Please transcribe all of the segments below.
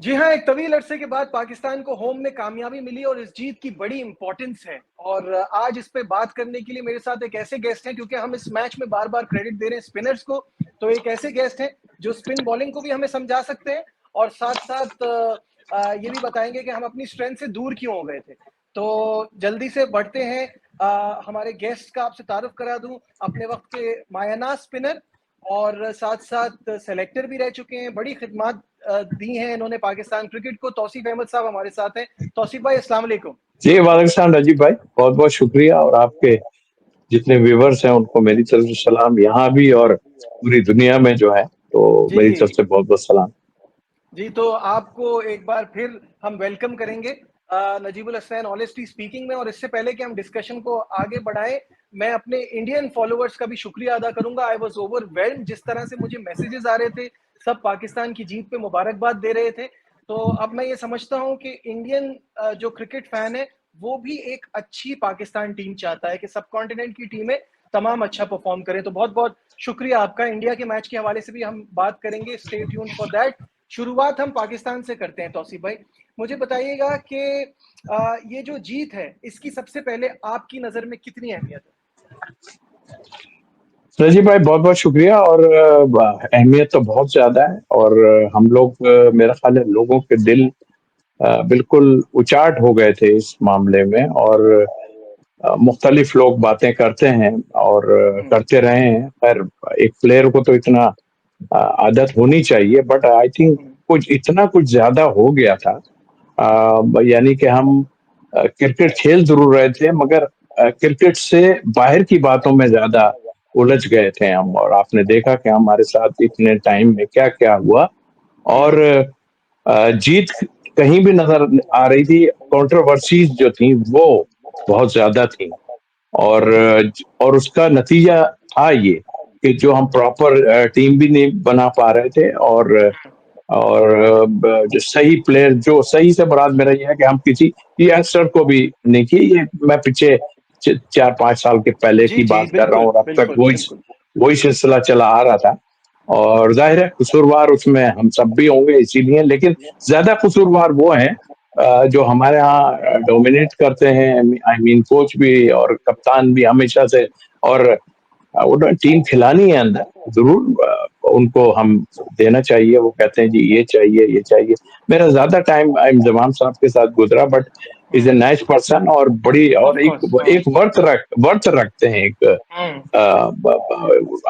जी हाँ, एक तवील अरसे के बाद पाकिस्तान को होम में कामयाबी मिली और इस जीत की बड़ी इम्पोर्टेंस है। और आज इस पे बात करने के लिए मेरे साथ एक ऐसे गेस्ट हैं, क्योंकि हम इस मैच में बार-बार क्रेडिट दे रहे हैं स्पिनर्स को, तो एक ऐसे गेस्ट हैं जो स्पिन बॉलिंग को भी हमें समझा सकते हैं और साथ-साथ ये भी बताएँगे कि हम अपनी स्ट्रेंथ से दूर क्यों हो गए थे। तो जल्दी से बढ़ते हैं, हमारे गेस्ट का आपसे तारुफ करा दूँ, अपने वक़्त के मायना स्पिनर और साथ-साथ सेलेक्टर भी रह चुके हैं, बड़ी खिदमत दी हैं इन्होंने पाकिस्तान क्रिकेट को। तौसीफ अहमद साहब हमारे साथ हैं। तौसीफ भाई, अस्सलाम वालेकुम। जी वालेकुम सलाम राजीव भाई, बहुत बहुत शुक्रिया। और आपके जितने व्यूवर्स हैं उनको मेरी तरफ से सलाम, यहाँ भी और पूरी दुनिया में जो है, तो मेरी तरफ जी, से बहुत बहुत सलाम। जी, तो आपको एक बार फिर हम वेलकम करेंगे नजीबुल हसनैन ऑनेस्टली स्पीकिंग में। और इससे पहले कि हम डिस्कशन को आगे बढ़ाएं, मैं अपने इंडियन फॉलोअर्स का भी शुक्रिया अदा करूंगा। आई वाज ओवरवेल्म्ड जिस तरह से मुझे मैसेजेस आ रहे थे, सब पाकिस्तान की जीत पे मुबारकबाद दे रहे थे। तो अब मैं ये समझता हूं कि इंडियन जो क्रिकेट फैन है, वो भी एक अच्छी पाकिस्तान टीम चाहता है कि सब कॉन्टिनेंट की टीमें तमाम अच्छा परफॉर्म करें। तो बहुत बहुत शुक्रिया आपका। इंडिया के मैच के हवाले से भी हम बात करेंगे, स्टे ट्यून्ड फॉर दैट। शुरुआत हम पाकिस्तान से करते हैं। तौसीफ भाई, मुझे बताइएगा कि ये जो जीत है, इसकी सबसे पहले आपकी नज़र में कितनी अहमियत है? राजीव भाई बहुत बहुत शुक्रिया। और अहमियत तो बहुत ज्यादा है। और हम लोग, मेरा ख्याल है लोगों के दिल बिल्कुल उचाट हो गए थे इस मामले में। और मुख्तलिफ लोग बातें करते हैं और हुँ, करते रहे हैं। खैर, एक प्लेयर को तो इतना आदत होनी चाहिए, बट आई थिंक हुँ, कुछ ज्यादा हो गया था। यानी कि हम क्रिकेट खेल जरूर रहे थे, मगर क्रिकेट से बाहर की बातों में ज्यादा उलझ गए थे हम। और आपने देखा कि हमारे साथ इतने टाइम में क्या क्या हुआ। और हुँ, जीत कहीं भी नजर आ रही थी, कंट्रोवर्सीज जो थी वो बहुत ज्यादा थी। और जी, और उसका नतीजा था ये कि जो हम प्रॉपर टीम भी नहीं बना पा रहे थे। और जो सही प्लेयर, जो सही से मुराद मेरा ये है कि हम किसी यंगस्टर को भी नहीं किए। ये मैं पीछे 4-5 साल के पहले जी, की जी, बात कर रहा हूँ, बिल्कुल, और अब तक बिल्कुल, वही बिल्कुल। वही सिलसिला चला आ रहा था। और जाहिर है कसूरवार उसमें हम सब भी होंगे इसीलिए, लेकिन ज्यादा कसूरवार वो हैं जो हमारे यहाँ डोमिनेट करते हैं। आई मीन कोच भी और कप्तान भी हमेशा से। और उन्हें टीम खिलानी है अंदर, जरूर उनको हम देना चाहिए। वो कहते हैं जी ये चाहिए ये चाहिए। मेरा ज्यादा टाइम इंजमाम साहब के साथ गुजरा, but is a hmm, nice person. और बड़ी, ऑफ़ और एक कोर्स, हाँ, एक वर्थ रखते हैं एक हुँ,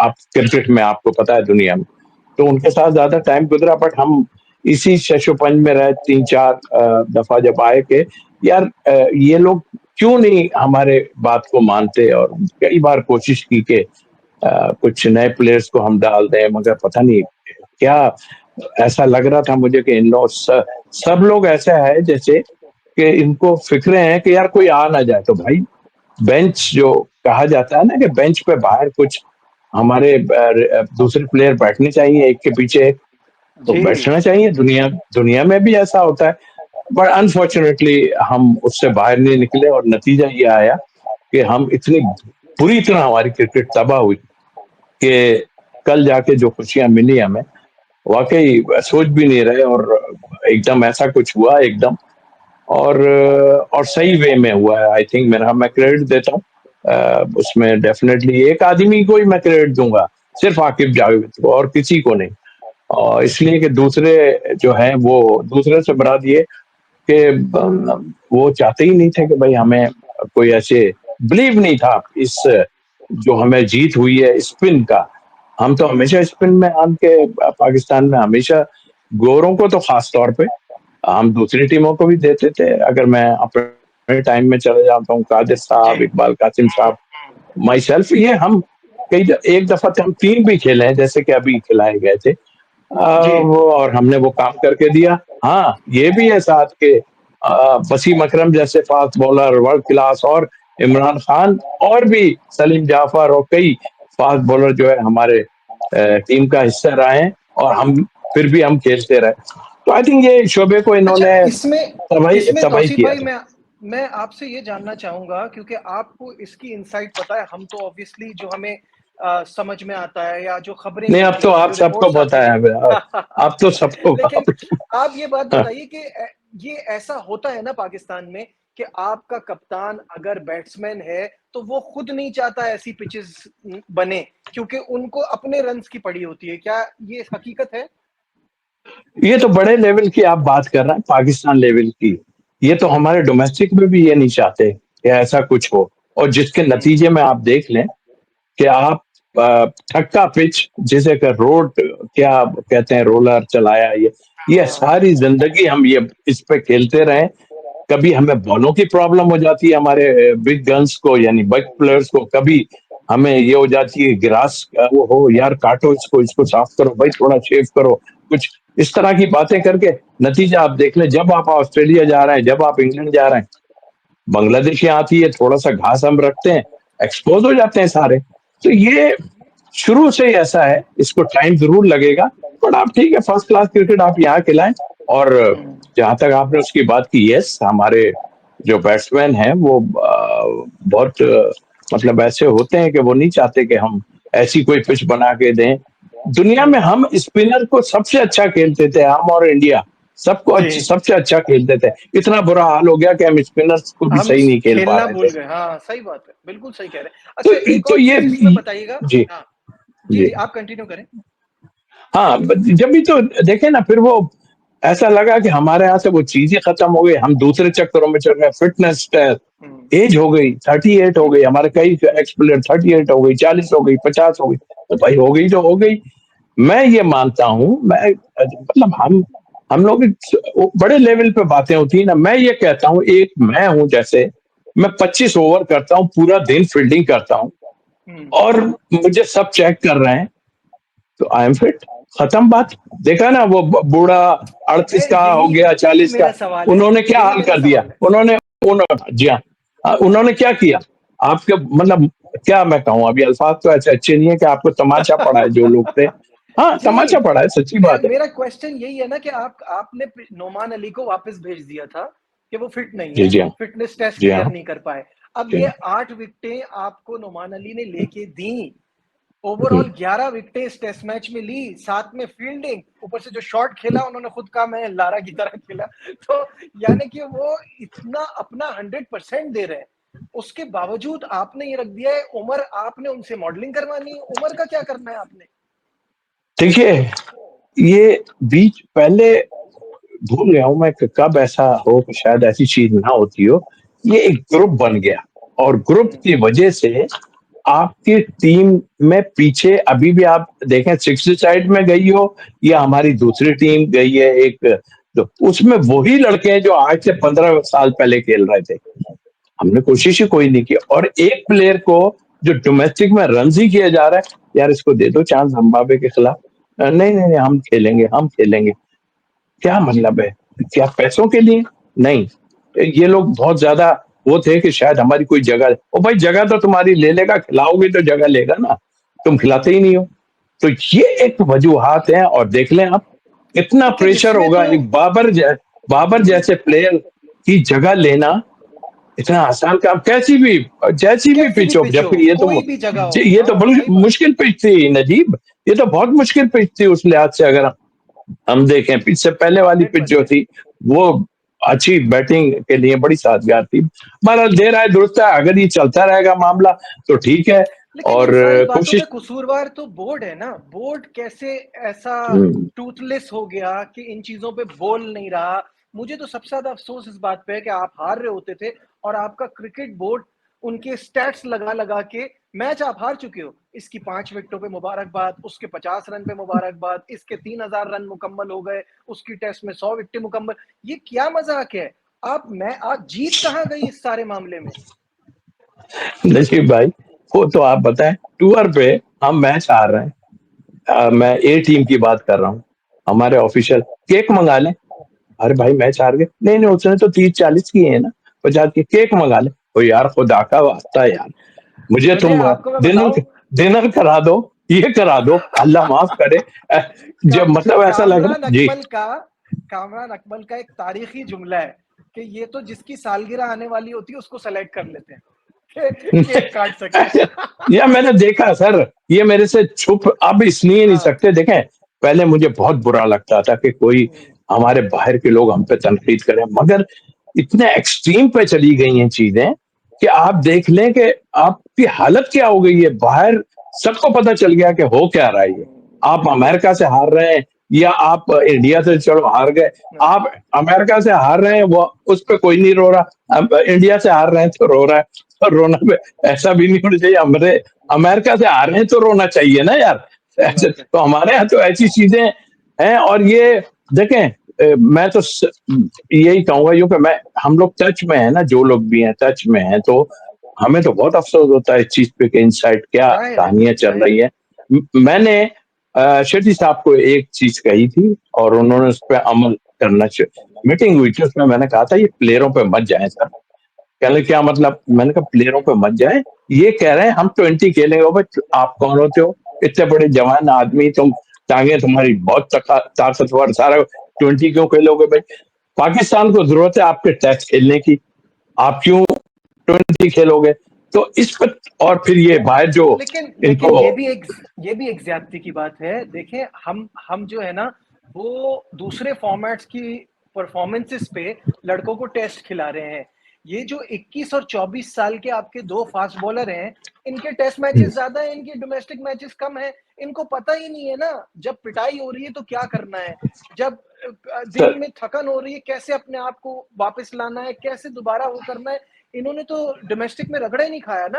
आप क्रिकेट में, आपको पता है दुनिया में। तो उनके साथ ज्यादा टाइम गुजरा, बट हम इसी शशोपंज में रहे 3-4 दफा जब आए के यार, ये लोग क्यों नहीं हमारे बात को मानते। और कई बार कोशिश की कि कुछ नए प्लेयर्स को हम डाल दें, मगर पता नहीं क्या, ऐसा लग रहा था मुझे कि इन लोग सब लोग ऐसा है जैसे कि इनको फिक्रे हैं कि यार कोई आ ना जाए। तो भाई, बेंच जो कहा जाता है ना, कि बेंच पे बाहर कुछ हमारे दूसरे प्लेयर बैठने चाहिए एक के पीछे एक, तो जी, बैठना चाहिए। दुनिया दुनिया में भी ऐसा होता है। बट अनफॉर्चुनेटली हम उससे बाहर नहीं निकले, और नतीजा ये आया कि हम इतनी बुरी तरह हमारी क्रिकेट तबाह हुई कि कल जाके जो खुशियां मिली हमें, वाकई सोच भी नहीं रहे। और एकदम ऐसा कुछ हुआ एकदम। और सही वे में हुआ है। आई थिंक मेरा, मैं क्रेडिट देता हूँ उसमें डेफिनेटली एक आदमी को ही मैं क्रेडिट दूंगा, सिर्फ आकिब जावेद को, और किसी को नहीं। और इसलिए कि दूसरे जो है, वो दूसरे से बरात ये कि वो चाहते ही नहीं थे कि भाई हमें कोई ऐसे, बिलीव नहीं था इस जो हमें जीत हुई है स्पिन का। हम तो हुँ, हमेशा स्पिन में आन के पाकिस्तान में हमेशा, गोरों को तो खास तौर पे, हम दूसरी टीमों को भी देते थे। अगर मैं अपने टाइम में चले जाता हूँ, कादिर जी, साहब, इकबाल कासिम हुँ, साहब, माई सेल्फ, ये हम एक दफा तो हम टीम भी खेले हैं, जैसे कि अभी खिलाए गए थे। जी, और हमने वो काम करके दिया। हाँ, ये भी है साथ के वसीम अकरम जैसे फास्ट बॉलर वर्ल्ड क्लास, और इमरान खान, और भी सलीम जाफर, और कई फास्ट बॉलर जो है हमारे टीम का हिस्सा रहे हैं। और हम फिर भी हम खेलते रहे। तो आई थिंक ये शोबे को अच्छा, इन्होंने इसमें तबाही इसमें तबाही तौसीफ किया भाई, था। मैं आपसे ये जानना चाहूँगा, क्योंकि आपको इसकी इनसाइट पता है। हम तो ऑब्वियसली जो हमें समझ में आता है या जो खबरें नहीं, अब मिलती तो हैं, आप जो सबको रिपोर्ट्स आती पता हैं। है, अब तो सबको लेकिन अब आप ये बात बताइए कि ये ऐसा होता है ना पाकिस्तान में कि आपका कप्तान अगर बैट्समैन है तो वो खुद नहीं चाहता ऐसी पिचेस बने, क्योंकि उनको अपने रन्स की पड़ी होती है। क्या ये हकीकत है? ये तो बड़े लेवल की आप बात कर रहे हैं, पाकिस्तान लेवल की। ये तो हमारे डोमेस्टिक में भी ये नहीं चाहते कि ऐसा कुछ हो, और जिसके हम्म। नतीजे में आप देख लें कि आप ठक्का पिच जिसे कि रोड क्या कहते हैं, रोलर चलाया, ये हाँ। सारी जिंदगी हम ये इस पे खेलते रहे। कभी हमें बॉलों की प्रॉब्लम हो जाती है हमारे बिग गन्स को, यानी बिग प्लेयर्स को। कभी हमें ये हो जाती है ग्रास वो हो, यार काटो इसको, इसको साफ करो भाई, थोड़ा शेव करो, कुछ इस तरह की बातें करके नतीजा आप देख लें। जब आप ऑस्ट्रेलिया जा रहे हैं, जब आप इंग्लैंड जा रहे हैं, बांग्लादेश यहाँ आती है, थोड़ा सा घास हम रखते हैं, एक्सपोज हो जाते हैं सारे। तो ये शुरू से ही ऐसा है, इसको टाइम जरूर लगेगा, बट आप ठीक है, फर्स्ट क्लास क्रिकेट आप यहाँ खिलाएं। और हम्म। जहां तक आपने उसकी बात की, यस, हमारे जो बैट्समैन हैं वो बहुत मतलब ऐसे होते हैं कि वो नहीं चाहते कि हम ऐसी कोई पिच बना के दें। दुनिया में हम स्पिनर को सबसे अच्छा खेलते थे, हम और इंडिया सबको जी। सबसे अच्छा खेलते थे। इतना बुरा हाल हो गया कि हम स्पिनर्स को भी हम सही नहीं खेल पा खेलना रहे थे। भूल गए। हाँ, सही बात है, बिल्कुल सही कह रहे हैं। तो अच्छा, एक तो और ये चीज इसमें बताइएगा। जी हाँ। जी जी जी, आप कंटिन्यू करें। हाँ, जब भी तो देखे ना, फिर वो ऐसा लगा कि हमारे यहाँ से वो चीज ही खत्म हो गई, हम दूसरे चक्करों में चल रहे। फिटनेस हम्म। एज हो गई, 38 हो गई, हमारे कई एक्स प्लेयर 38 हो गई, 40 हो गई, 50 हो गई। तो भाई हो गई तो हो गई। मैं ये मानता हूं, मैं मतलब हम लोग बड़े लेवल पे बातें होती है ना। मैं ये कहता हूं, एक मैं हूं जैसे, मैं 25 ओवर करता हूं, पूरा दिन फील्डिंग करता हूं, हम्म। और मुझे सब चेक कर रहे हैं, तो आई एम फिट। खत्म बात। देखा ना वो बूढ़ा 38 का हो यही गया, यही 40 मेरा का, सवाल है। उन्होंने क्या यही हाल मेरा कर दिया, सवाल है। जी हाँ, उन्होंने क्या किया आपके, मतलब क्या मैं कहूँ, अभी अल्फाज तो ऐसे अच्छे नहीं है कि आपको तमाचा पड़ा है जो लोग थे। हाँ, जी। तमाचा पड़ा है, सच्ची बात है। मेरा क्वेश्चन यही है ना कि आपने नोमान अली को वापस भेज दिया था कि वो फिट नहीं जी है, जी हाँ, फिटनेस टेस्ट जी क्लियर हाँ, नहीं कर पाए। अब जी ये हाँ। 8 विकेटें आपको नोमान अली ने लेके दी। हम्म। ओवरऑल 11 विकेटें इस टेस्ट मैच में ली, साथ में फील्डिंग, ऊपर से जो शॉट खेला उन्होंने खुद कहा मैं लारा की तरह खेला। तो यानी कि वो इतना अपना 100% दे रहे हैं, उसके बावजूद आपने ये रख दिया है। उमर, आपने उनसे मॉडलिंग करवानी है, उमर का क्या करना है आपने? देखिए, ये बीच पहले भूल गया हूं मैं कि कब ऐसा हो कि शायद ऐसी चीज ना होती हो। ये एक ग्रुप बन गया, और ग्रुप की वजह से आपकी टीम में पीछे अभी भी आप देखें, सिक्स साइड में गई हो या हमारी दूसरी टीम गई है एक, तो उसमें वही लड़के हैं जो आज से 15 साल पहले खेल रहे थे। हमने कोशिश ही कोई नहीं की, और एक प्लेयर को जो डोमेस्टिक में रन ही किया जा रहा है, यार इसको दे दो चांस जिम्बाब्वे के खिलाफ। नहीं नहीं नहीं, हम खेलेंगे, हम खेलेंगे। क्या मतलब है? क्या पैसों के लिए? नहीं। ये लोग बहुत ज्यादा वो थे कि शायद हमारी कोई जगह, ओ भाई जगह तो तुम्हारी ले लेगा, खिलाओगे तो जगह लेगा ना, तुम खिलाते ही नहीं हो। तो ये एक वजूहात है, और देख लें आप, कितना लेकिन प्रेशर इसमें होगा तो एक बाबर जी, जैसे प्लेयर की जगह लेना। इतना आसान काम, जैसी भी कैसी भी पिच हो, पिच हो, जबकि कोई भी जगह हो, ये तो हाँ बड़ी सही बात है। मुश्किल पिच थी नजीब। ये तो बहुत मुश्किल पिच थी उस लिहाज से, अगर हम देखें पिच से पहले वाली हंड्रेड पिच जो परसेंट थी, वो अच्छी बैटिंग के लिए बड़ी साजगार थी। बहरहाल देर आए दुरुस्त है, अगर ये चलता रहेगा मामला तो ठीक है। लेकिन इन और सारी बातों पे कोशिश। कसूरवार तो बोर्ड है ना। बोर्ड कैसे ऐसा हम्म, टूथलेस हो गया कि इन चीजों पे बोल नहीं रहा? मुझे तो सबसे ज्यादा अफसोस इस बात पे है कि आप हार रहे होते थे और आपका क्रिकेट बोर्ड उनके स्टैट्स लगा लगा के मैच आप हार चुके हो। इसकी 5 विकेटों पे मुबारकबाद, उसके 50 रन पे मुबारकबाद, इसके 3,000 रन मुकम्मल हो गए, उसकी टेस्ट में 100 विकेटें मुकम्मल। ये क्या मजाक है? आप मैं आज जीत कहाँ गई इस सारे मामले में? नजीब भाई, वो तो आप बताएं, टूर पे हम मैच हार रहे हैं। मैं ए टीम की बात कर रहा हूँ। हमारे ऑफिशियल केक मंगा लें। अरे भाई मैच हार गए, नहीं नहीं उसने तो 30-40 की है ना, 50 की, केक मंगा ले। तो यार खुदा का वास्ता यार, मुझे मुझे तुम आपको मैं डिनर बताऊं, डिनर करा दो, ये करा दो, अल्लाह माफ करे। का, जब मतलब ऐसा लग कामरान रहा जी। अकमल का कामरान अकमल का एक तारीखी जुमला है कि ये तो जिसकी सालगिरह आने वाली होती है उसको सेलेक्ट कर लेते हैं। केक काट सके। या मैंने देखा सर, ये मेरे से छुप अब इसलिए नहीं हाँ। सकते। देखें, पहले मुझे बहुत बुरा लगता था कि कोई हमारे बाहर के लोग हम पे तनकीद करें, मगर इतने एक्सट्रीम पे चली गई हैं चीजें कि आप देख लें कि आपकी हालत क्या हो गई है। बाहर सबको पता चल गया कि हो क्या रहा है ये। आप अमेरिका से हार रहे हैं या आप इंडिया से चलो हार गए। आप अमेरिका से हार रहे हैं, वो उस पे कोई नहीं रो रहा। अब इंडिया से हार रहे हैं तो रो रहा है। तो रोना पे ऐसा भी नहीं होना चाहिए। हमारे अमेरिका से हार रहे हैं तो रोना चाहिए ना यार। सही ऐसे बात है। तो हमारे यहाँ तो ऐसी चीजें हैं। और ये देखें, मैं तो यही कहूंगा, क्योंकि मैं हम लोग टच में है ना, जो लोग भी हैं टच में हैं, तो हमें तो बहुत अफसोस होता है इस चीज पे कि इनसाइड क्या जाहिर है, कहानियां चल जाहिर रही है। है। मैंने शेट्टी साहब को एक चीज कही थी और उन्होंने उस पर अमल करना चाहिए। मीटिंग हुई थी, उसमें मैंने कहा था ये प्लेयरों पे मत जाए सर। कहने क्या मतलब? मैंने कहा प्लेयरों पे मत जाए, ये कह रहे हैं हम 20 खेलेंगे। भाई आप कौन होते हो? इतने बड़े जवान आदमी तुम, टांगे तुम्हारी बहुत ताकतवर, सारा 20 क्यों खेलोगे भाई? पाकिस्तान को जरूरत है आपके टेस्ट खेलने की, आप क्यों 20 खेलोगे? तो इस पर, और फिर ये बाहर जो लेकिन इनको, लेकिन ये भी एक ज्यादती की बात है। देखें, हम जो है ना, वो दूसरे फॉर्मेट्स की परफॉर्मेंसेस पे लड़कों को टेस्ट खिला रहे हैं। ये जो 21 और 24 साल के आपके दो फास्ट बॉलर हैं, इनके टेस्ट मैचेस ज्यादा है, इनके डोमेस्टिक मैचेस कम है। इनको पता ही नहीं है ना, जब पिटाई हो रही है तो क्या करना है, जब दिन में थकन हो रही है कैसे अपने आप को वापस लाना है, कैसे दोबारा वो करना है। इन्होंने तो डोमेस्टिक में रगड़ा ही नहीं खाया ना।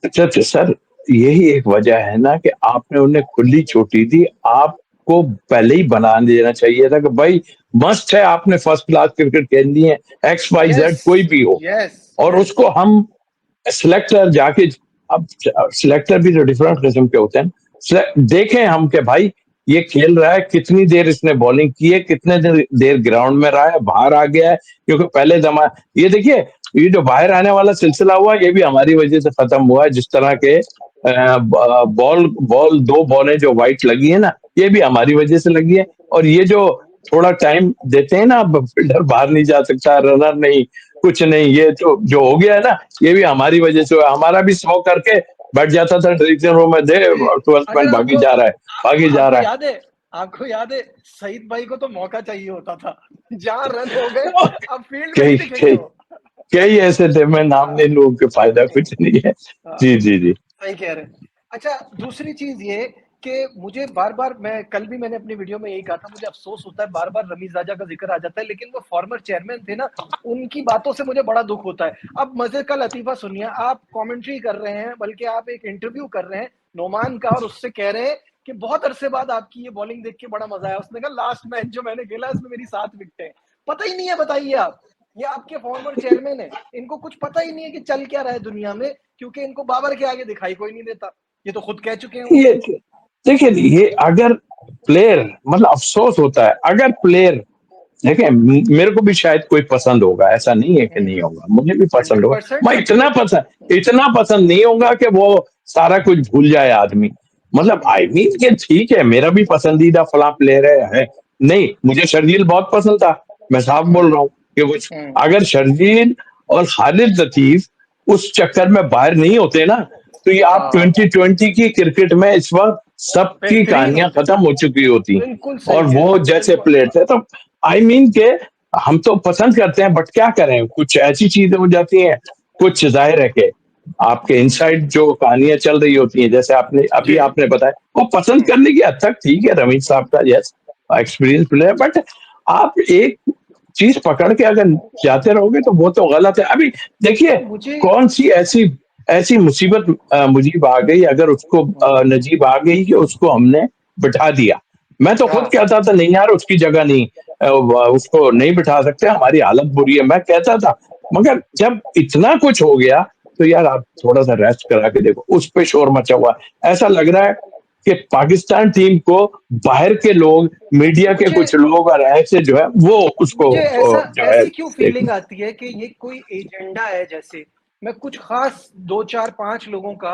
अच्छा तो सर, यही एक वजह है ना कि आपने उन्हें खुली छुट्टी दी। आपको पहले ही बना देना चाहिए था कि भाई मस्त है, आपने फर्स्ट क्लास क्रिकेट खेलनी है, एक्स वाई यस, जेड कोई भी हो। यस, और यस। उसको हम सिलेक्टर जाके, अब सिलेक्टर भी तो डिफरेंट किस्म के होते हैं। देखें हम कि भाई ये खेल रहा है, कितनी देर इसने बॉलिंग की है, कितने देर ग्राउंड में रहा है, बाहर आ गया है। क्योंकि पहले जमा, ये देखिए, ये जो बाहर आने वाला सिलसिला हुआ ये भी हमारी वजह से खत्म हुआ है। जिस तरह के बॉल बॉल दो बॉलें जो वाइट लगी है ना, ये भी हमारी वजह से लगी है। और ये जो थोड़ा टाइम देते हैं ना, अब फील्डर बाहर नहीं जा सकता, रनर नहीं, कुछ नहीं, ये तो जो हो गया है ना, ये भी हमारी वजह से हुआ। हमारा भी 100 करके बैठ जाता था ड्रेसिंग रूम में, दे जी। 12th मैन अगर भागी आपको जा रहा है, भागी जा आपको रहा है। याद है, आपको याद है, सईद भाई को तो मौका चाहिए होता था। जहां रन हो गए, अब फील्ड में कई नहीं दिखेंगे कई वो। कई ऐसे थे, मैं नाम हाँ, नहीं लूं के फायदा नहीं, कुछ नहीं है। हाँ, जी जी जी। सही कह रहे हैं। अच्छा, दूसरी चीज ये कि मुझे बार बार, मैं कल भी मैंने अपनी वीडियो में यही कहा था, मुझे अफसोस होता है बार बार रमीज राजा का जिक्र आ जाता है, लेकिन वो फॉर्मर चेयरमैन थे ना, उनकी बातों से मुझे बड़ा दुख होता है। अब मजे का लतीफा सुनिए, आप कमेंट्री कर रहे हैं, बल्कि आप एक इंटरव्यू कर रहे हैं नोमान का, और उससे कह रहे हैं कि बहुत अरसे बाद आपकी ये बॉलिंग देख के बड़ा मजा आया। उसने कहा लास्ट मैच जो मैंने खेला उसमें मेरी 7 विकेटें। पता ही नहीं है, बताइए आप। ये आपके फॉर्मर चेयरमैन है, इनको कुछ पता ही नहीं है कि चल क्या रहा है दुनिया में, क्योंकि इनको बाबर के आगे दिखाई कोई नहीं देता। ये तो खुद कह चुके हैं वो। ये देखिए, ये अगर प्लेयर, मतलब अफसोस होता है अगर प्लेयर, देखिए मेरे को भी शायद कोई पसंद होगा, ऐसा नहीं है कि नहीं होगा, मुझे भी पसंद होगा। 100% मैं सबको। इतना पसंद नहीं होगा कि वो सारा कुछ भूल जाए आदमी। मतलब आई मीन कि ठीक है, मेरा भी पसंदीदा फला प्लेयर है। नहीं, मुझे शर्जील बहुत पसंद था, मैं साफ बोल रहा हूँ कि वो, अगर शर्जील और खालिद लतीफ उस चक्कर में बाहर नहीं होते ना, तो ये आप हाँ, 2020 की क्रिकेट में इस वक्त सबकी बेहतरीन कहानियां होते। खत्म हो चुकी होती। बिल्कुल सही और कह रहे वो हैं, जैसे बिल्कुल। प्लेयर थे, तो आई मीन के हम तो पसंद करते हैं, बट क्या करें, कुछ ऐसी चीजें हो जाती हैं। कुछ जाहिर है कि आपके इनसाइड जो कहानियां चल रही होती हैं, जैसे आपने अभी जी। आपने बताया, वो पसंद करने की हद तक ठीक है, रमीज साहब का यस एक्सपीरियंस प्लेयर, बट आप एक चीज पकड़ के अगर जाते रहोगे तो वो तो गलत है। अभी देखिए, तो मुझे कौन सी ऐसी ऐसी मुसीबत मुजीब आ गई, अगर उसको नजीब आ गई कि उसको हमने बिठा दिया। मैं तो खुद हाँ, कहता था नहीं यार, उसकी जगह नहीं, उसको नहीं बिठा सकते, हमारी हालत बुरी है, मैं कहता था। मगर जब इतना कुछ हो गया, तो यार आप थोड़ा सा रेस्ट करा के देखो, उस पे शोर मचा हुआ है। ऐसा लग रहा है कि पाकिस्तान टीम को बाहर के लोग, मीडिया के मुझे कुछ लोग और ऐसे जो है वो उसको मुझे ऐसा जो है ऐसी क्यों देख। फीलिंग आती है कि ये कोई एजेंडा है, जैसे मैं कुछ खास 2 4 5 लोगों का,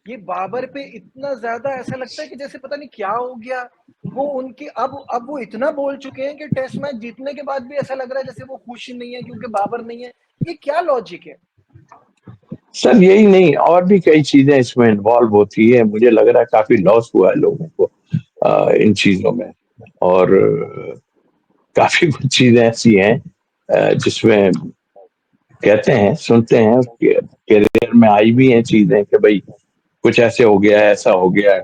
ये बाबर पे इतना ज्यादा ऐसा लगता है कि जैसे पता नहीं क्या हो गया। वो उनकी अब वो इतना बोल चुके हैं कि टेस्ट मैच जीतने के बाद भी ऐसा लग रहा है जैसे वो खुश नहीं है क्योंकि बाबर नहीं है। ये क्या लॉजिक है? सर यही नहीं, और भी कई चीजें इसमें इन्वॉल्व होती है। मुझे लग रहा है काफी लॉस हुआ है लोगों को इन चीजों में। और काफी कुछ चीजें ऐसी हैं जिसमें कहते हैं, सुनते हैं, करियर में आई भी हैं चीजें कि भाई कुछ ऐसे हो गया है, ऐसा हो गया है,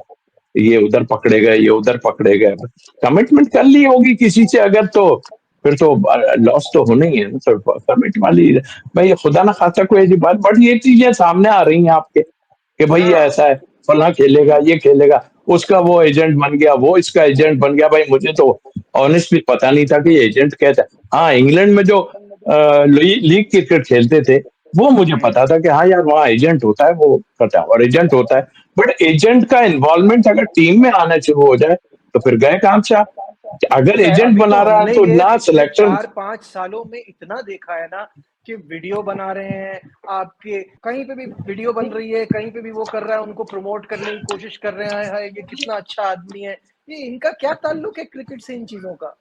ये उधर पकड़े गए, ये उधर पकड़े गए। कमिटमेंट कर ली होगी किसी से अगर, तो फिर तो लॉस तो होना ही है ना सर। कमिट वाली भाई, खुदा ना खासा कोई ऐसी बात, बट ये चीजें सामने आ रही हैं आपके कि भाई ये हाँ। ऐसा है, फला खेलेगा, ये खेलेगा, उसका वो एजेंट बन गया, वो इसका एजेंट बन गया। भाई मुझे तो ऑनेस्टली पता नहीं था कि ये एजेंट कैसा है। हाँ, इंग्लैंड में जो लीग क्रिकेट खेलते थे वो मुझे पता था कि हाँ यार वहाँ एजेंट होता है, वो करता है और एजेंट होता है। बट एजेंट का इन्वॉल्वमेंट अगर टीम में आना शुरू हो जाए तो फिर गए काम से आप। अगर अच्छा, एजेंट अभी तो बना रहा है हमने तो ये ना पिछले सिलेक्टर। 4-5 सालों में इतना देखा है ना कि वीडियो बना रहे हैं आपके, कहीं पे भी वीडियो बन रही है, कहीं पे भी वो कर रहा है, उनको प्रमोट करने की कोशिश कर रहे हैं, है ये कितना अच्छा आदमी है। ये इनका क्या ताल्लुक है क्रिकेट से इन चीजों का?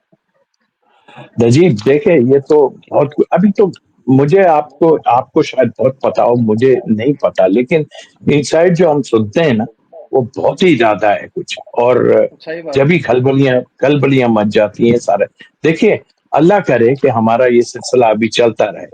नजीब देखे, ये तो बहुत अभी तो मुझे आपको आपको शायद बहुत पता हो, मुझे नहीं पता, लेकिन इनसाइड जो हम सुनते हैं ना वो बहुत ही ज्यादा है कुछ। और सही बात जब है। भी खलबलियां खलबलियां मच जाती हैं सारे। देखिए, अल्लाह करे कि हमारा ये सिलसिला अभी चलता रहे।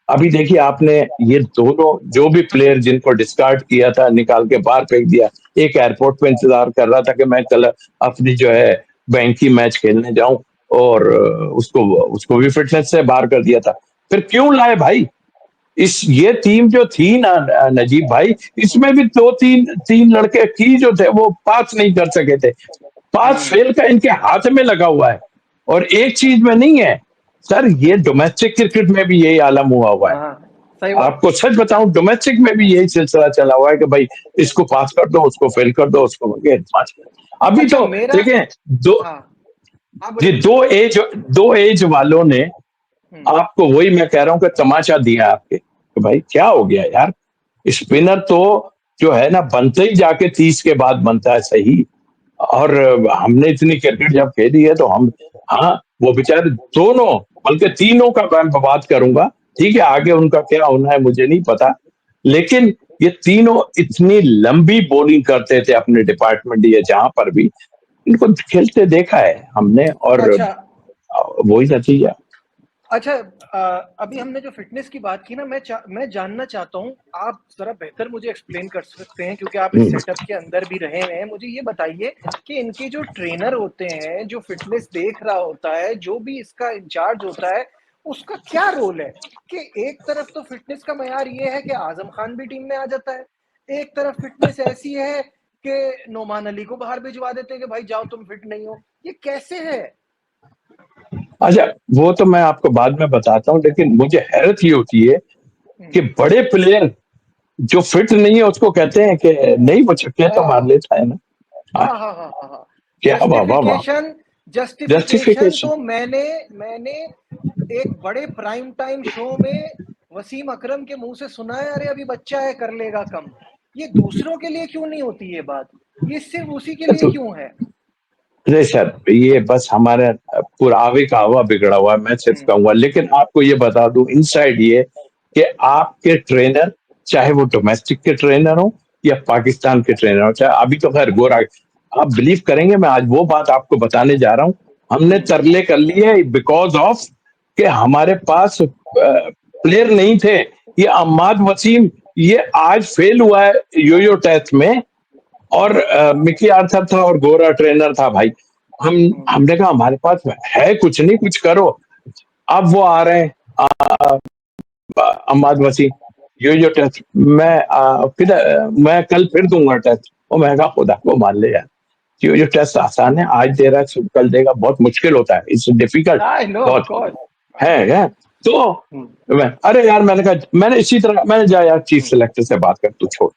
अभी देखिए आपने, ये दोनों जो भी प्लेयर जिनको डिस्कार्ड किया था, निकाल के बाहर फेंक दिया। एक एयरपोर्ट पे इंतजार कर रहा था कि मैं कल अपनी जो है बैंक की मैच खेलने जाऊं, और उसको उसको भी फिटनेस से बाहर कर दिया था। फिर क्यों लाए भाई? इस ये टीम जो थी ना नजीब भाई, इसमें भी दो तीन तीन लड़के की जो थे वो पास नहीं कर सके थे। पास हम्म। फेल का इनके हाथ में लगा हुआ है, और एक चीज में नहीं है सर, ये डोमेस्टिक क्रिकेट में भी यही आलम हुआ हुआ है। हाँ, सही बात। आपको सच बताऊं, डोमेस्टिक में भी यही सिलसिला चला हुआ है कि भाई इसको पास कर दो, उसको फेल कर दो, उसको पास कर दो। अभी अच्छा तो मेरा। देखें, दो हाँ, हाँ ये बोलिए। दो एज वालों ने हम्म। आपको, वही मैं कह रहा हूं कि तमाशा दिया आपके कि भाई क्या हो गया यार। स्पिनर तो जो है ना बनते ही जाके 30 के बाद बनता है सही। और हमने इतनी क्रिकेट जब खेली है तो हम, हाँ, वो बेचारे दोनों, बल्कि तीनों का मैं बात करूंगा। ठीक है, आगे उनका क्या होना है मुझे नहीं पता, लेकिन ये तीनों इतनी लंबी बॉलिंग करते थे अपने डिपार्टमेंट या जहां पर भी इनको खेलते देखा है हमने, और अच्छा। वही नतीजा। अच्छा, अभी हमने जो फिटनेस की बात की ना, मैं जानना चाहता हूँ, आप जरा बेहतर मुझे एक्सप्लेन कर सकते हैं क्योंकि आप इस हम्म। सेटअप के अंदर भी रहे हुए हैं। मुझे ये बताइए कि इनके जो ट्रेनर होते हैं, जो फिटनेस देख रहा होता है, जो भी इसका इंचार्ज होता है, उसका क्या रोल है? कि एक तरफ तो फिटनेस का मयार ये है कि आजम खान भी टीम में आ जाता है, एक तरफ फिटनेस ऐसी है कि नोमान अली को बाहर भिजवा देते हैं कि भाई जाओ तुम फिट नहीं हो। ये कैसे है? अच्छा, वो तो मैं आपको बाद में बताता हूँ, लेकिन मुझे हैरत ये होती है कि बड़े प्लेयर जो फिट नहीं है उसको कहते हैं कि नहीं वो छक्के तो मार हाँ, लेता है ना। हाँ, हाँ, हाँ, हाँ, हाँ, हाँ। क्या वाह वाह वाह। Justification, justification justification. तो मैंने मैंने एक बड़े प्राइम टाइम शो में वसीम अकरम के मुंह से सुना है, अरे अभी बच्चा है कर लेगा कम। ये दूसरों के लिए क्यों नहीं होती ये बात? ये सिर्फ उसी के लिए तो क्यों है? अरे सर, ये बस हमारे पुरावे का हवा बिगड़ा हुआ है, मैं सिर्फ हम्म। कहूंगा। लेकिन आपको ये बता दूं इनसाइड ये कि आपके ट्रेनर, चाहे वो डोमेस्टिक के ट्रेनर हो या पाकिस्तान के ट्रेनर हो, चाहे अभी तो खैर गोरा, आप बिलीव करेंगे मैं आज वो बात आपको बताने जा रहा हूं। हमने तरले कर लिए बिकॉज ऑफ कि हमारे पास प्लेयर नहीं थे। ये अम्माद वसीम, ये आज फेल हुआ है योयो टेस्ट में, और मिकी आर्थर था और गोरा ट्रेनर था भाई। हम हमने कहा हमारे पास है कुछ नहीं, कुछ करो। अब वो आ रहे हैं अम्माद वसीम, यो टेस्ट मैं फिर मैं कल फिर दूंगा टेस्ट। और मैं कहा खुदा को मान ले यार, यो टेस्ट आसान है, आज दे रहा है कल देगा, बहुत मुश्किल होता है, it's difficult I know of बहुत कोर्स। है। तो अरे यार, मैंने कहा, मैंने इसी तरह मैंने जा यार चीफ सिलेक्टर से बात कर, तू छोड़,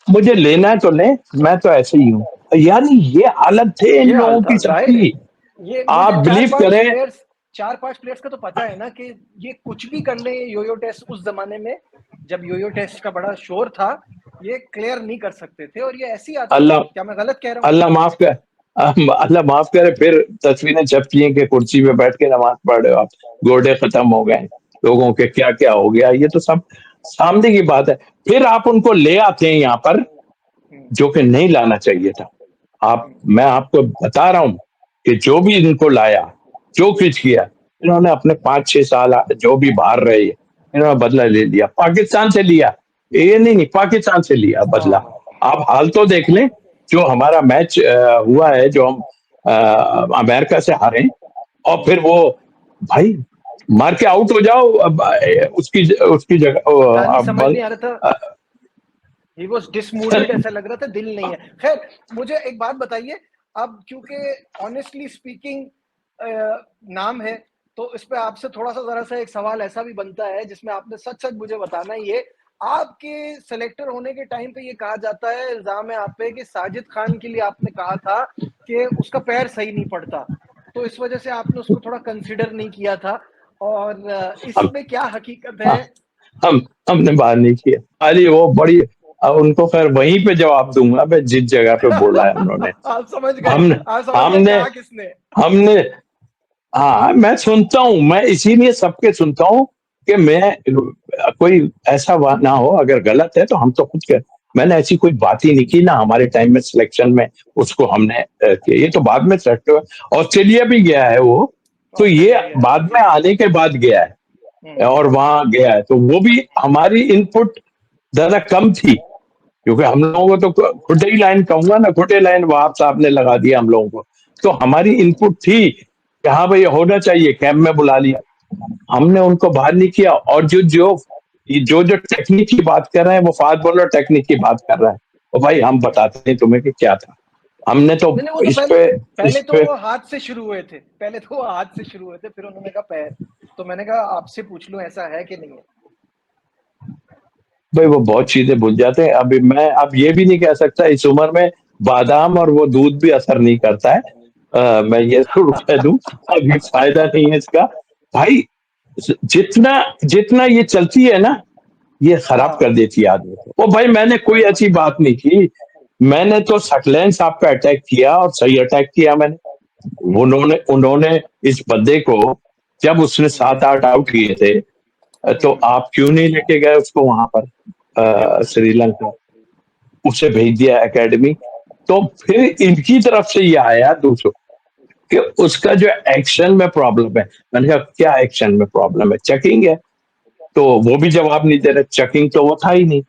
मुझे लेना है तो ले, मैं तो ऐसे ही हूँ। यानी ये हालत थे इन ये हाल लोगों था की जाहिर है। सबकी। ये आप मुझे चार बिलीव पांच करें, प्लेयर्स चार पांच प्लेयर्स का तो पता है ना कि ये कुछ भी कर ले। योयो टेस्ट उस जमाने में, जब योयो टेस्ट का बड़ा शोर था, ये क्लियर नहीं कर सकते थे और ये ऐसे ही आते थे। अल्लाह क्या मैं गलत कह रहा हूँ? अल्लाह माफ कर, अल्लाह माफ करे, फिर तस्वीरें छपती हैं कि कुर्सी पे बैठ के नमाज पढ़ रहे हो आप, गोडे खत्म हो गए, लोगों के क्या क्या हो गया, ये तो सब सामने की बात है। फिर आप उनको ले आते हैं यहाँ पर, जो कि नहीं लाना चाहिए था। मैं आपको बता रहा हूं कि जो भी इनको लाया, जो कुछ किया, इन्होंने अपने 5-6 साल जो भी बाहर रहे, इन्होंने बदला ले लिया, पाकिस्तान से लिया, ये नहीं पाकिस्तान से लिया बदला। आप हाल तो देख लें, जो हमारा मैच हुआ है, जो हम अमेरिका से हारे, और फिर वो भाई मार के आउट हो जाओ, उसकी उसकी जगह समझ नहीं आ रहा था, ही वॉज डिसमूडेड, ऐसा लग रहा था दिल नहीं है। खैर, मुझे एक बात बताइए, अब क्योंकि ऑनेस्टली स्पीकिंग नाम है, तो इस पे आपसे थोड़ा सा जरा सा एक सवाल ऐसा भी बनता है जिसमें आपने सच सच मुझे बताना ही है। आपके सेलेक्टर होने के टाइम पे ये कहा जाता है, इल्जाम है आप पे, कि साजिद खान के लिए आपने कहा था कि उसका पैर सही नहीं पड़ता, तो इस वजह से आपने उसको थोड़ा कंसिडर नहीं किया था, और इसमें क्या हकीकत है? हमने बात नहीं किया। अरे वो बड़ी, उनको खैर वहीं पे जवाब दूंगा मैं, जिस जगह पे बोला है उन्होंने। आप समझ गए, हमने आप समझ गए हमने कहा किसने? हमने हाँ, मैं सुनता हूँ, मैं इसीलिए सबके सुनता हूँ कि मैं कोई ऐसा बात ना हो, अगर गलत है तो हम तो खुद के, मैंने ऐसी कोई बात ही नहीं की ना हमारे टाइम में सिलेक्शन में उसको हमने किया। ये तो बाद में सेलेक्ट हुआ, ऑस्ट्रेलिया भी गया है वो, तो ये बाद में आने के बाद गया है और वहां गया है, तो वो भी हमारी इनपुट ज्यादा कम थी, क्योंकि हम लोगों को तो खुटे ही लाइन कहूंगा ना, खुटे लाइन वहाब साहब ने लगा दिया हम लोगों को, तो हमारी इनपुट थी कि हाँ भाई होना चाहिए, कैंप में बुला लिया, हमने उनको बाहर नहीं किया। और जो टेक्निक की बात कर रहे हैं, वो फास्ट बॉलर टेक्निक की बात कर रहा है, और भाई हम बताते हैं तुम्हें कि क्या था। हमने तो नहीं, वो तो इस पहले तो पे वो हाथ से शुरू हुए थे, फिर उन्होंने कहा पैर, तो मैंने कहा आपसे पूछ लूं ऐसा है कि नहीं है। भाई वो बहुत चीजें भूल जाते हैं। अभी मैं अब ये भी नहीं कह सकता, इस उम्र में बादाम और वो दूध भी असर नहीं करता है, मैं ये जरूर कह दूं, अभी फायदा नहीं है इसका। भाई जितना जितना ये चलती है ना, ये खराब कर देती है आदमी को। ओ भाई मैंने कोई ऐसी बात नहीं की, मैंने तो सकलैन साहब पे अटैक किया, और सही अटैक किया मैंने। उन्होंने उन्होंने इस बंदे को, जब उसने 7-8 आउट किए थे, तो आप क्यों नहीं लेके गए उसको वहां पर श्रीलंका, उसे भेज दिया एकेडमी। तो फिर इनकी तरफ से ये आया दूसरों कि उसका जो एक्शन में प्रॉब्लम है। मैंने कहा क्या एक्शन में प्रॉब्लम है? चेकिंग है। तो वो भी जवाब नहीं दे रहे, चेकिंग तो वो था ही नहीं,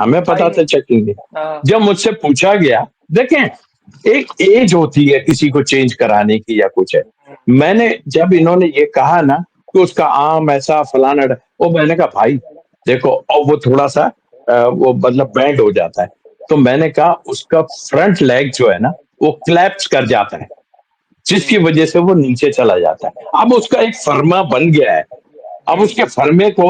हमें पता था चेकिंग नहीं। जब मुझसे पूछा गया, देखें एक एज होती है किसी को चेंज कराने की या कुछ है, मैंने जब इन्होंने ये कहा ना कि उसका आम ऐसा फलाना, वो मैंने कहा भाई देखो, और वो थोड़ा सा वो मतलब बैंड हो जाता है, तो मैंने कहा उसका फ्रंट लेग जो है ना, वो क्लैप्स कर जाता है, जिसकी वजह से वो नीचे चला जाता है। अब उसका एक फर्मा बन गया है, अब उसके फर्मे को